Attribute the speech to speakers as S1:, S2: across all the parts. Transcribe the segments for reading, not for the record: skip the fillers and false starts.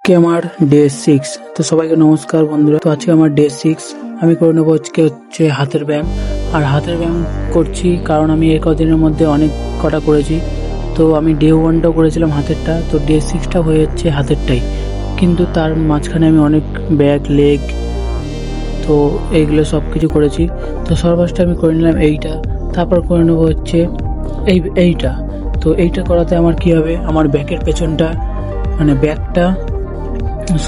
S1: আজকে আমার ডে 6। তো সবাইকে নমস্কার বন্ধুরা। তো আজকে আমার ডে 6। আমি করে নেবো আজকে হচ্ছে হাতের ব্যায়াম। আর হাতের ব্যায়াম করছি কারণ আমি এই কদিনের মধ্যে অনেক কটা করেছি। তো আমি ডে 1টাও করেছিলাম হাতেরটা, তো ডে 6টা হয়ে যাচ্ছে হাতেরটাই, কিন্তু তার মাঝখানে আমি অনেক ব্যাক লেগ তো এইগুলো সব কিছু করেছি। তো সর্বাস্টে আমি করে নিলাম এইটা, তারপর করে নেবো হচ্ছে এইটা। তো এইটা করাতে আমার কি হবে, আমার ব্যাকের পেছনটা মানে ব্যাকটা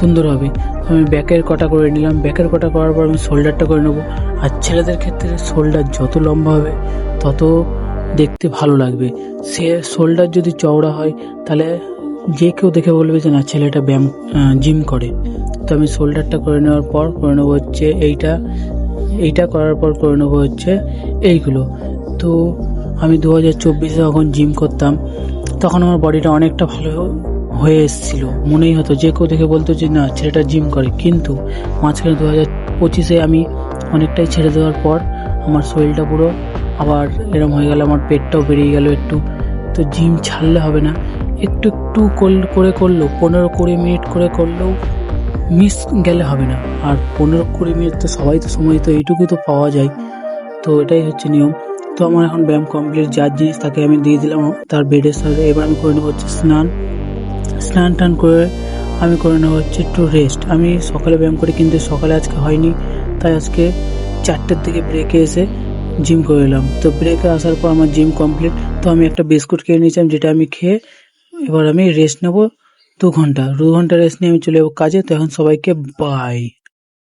S1: সুন্দর হবে। আমি ব্যাকের কটা করে নিলাম, ব্যাকের কটা করার পর আমি শোল্ডারটা করে নেবো। আর ছেলেদের ক্ষেত্রে শোল্ডার যত লম্বা হবে তত দেখতে ভালো লাগবে। সে শোল্ডার যদি চওড়া হয় তাহলে যে কেউ দেখে বলবে যে না, ছেলেটা ব্যায়াম জিম করে। তো আমি শোল্ডারটা করে নেওয়ার পর করে নেবো হচ্ছে এইটা করার পর করে নেবো হচ্ছে এইগুলো। তো আমি 2024-এ যখন জিম করতাম তখন আমার বডিটা অনেকটা ভালো হয়ে এসেছিল, মনেই হতো যে কেউ দেখে বলতো যে না, ছেলেটা জিম করে। কিন্তু মাঝখানে 2025-এ আমি অনেকটাই ছেড়ে দেওয়ার পর আমার শরীরটা পুরো আবার এরম হয়ে গেল, আমার পেটটাও বেরিয়ে গেল একটু। তো জিম ছাড়লে হবে না, একটু একটু করে করলেও 15-20 মিনিট করে করলেও মিস গেলে হবে না। আর 15-20 মিনিট তো সবাই তো সময় তো এইটুকুই তো পাওয়া যায়, তো এটাই হচ্ছে নিয়ম। তো আমার এখন ব্যায়াম কমপ্লিট, যার জিনিস তাকে আমি দিয়ে দিলাম তার বেডের সাথে। এবার আমি করে নেবো হচ্ছে স্নান টান করে আমি করে নেবো হচ্ছে একটু রেস্ট। আমি সকালে ব্যায়াম করি কিন্তু সকালে আজকে হয়নি, তাই আজকে 4টের দিকে ব্রেকে এসে জিম করে এলাম। তো ব্রেকে আসার পর আমার জিম কমপ্লিট। তো আমি একটা বিস্কুট খেয়ে নিয়েছিলাম, যেটা আমি খেয়ে এবার আমি রেস্ট নেবো 2 ঘন্টা রেস্ট নিয়ে আমি চলে যাবো কাজে। তো এখন সবাইকে বাই।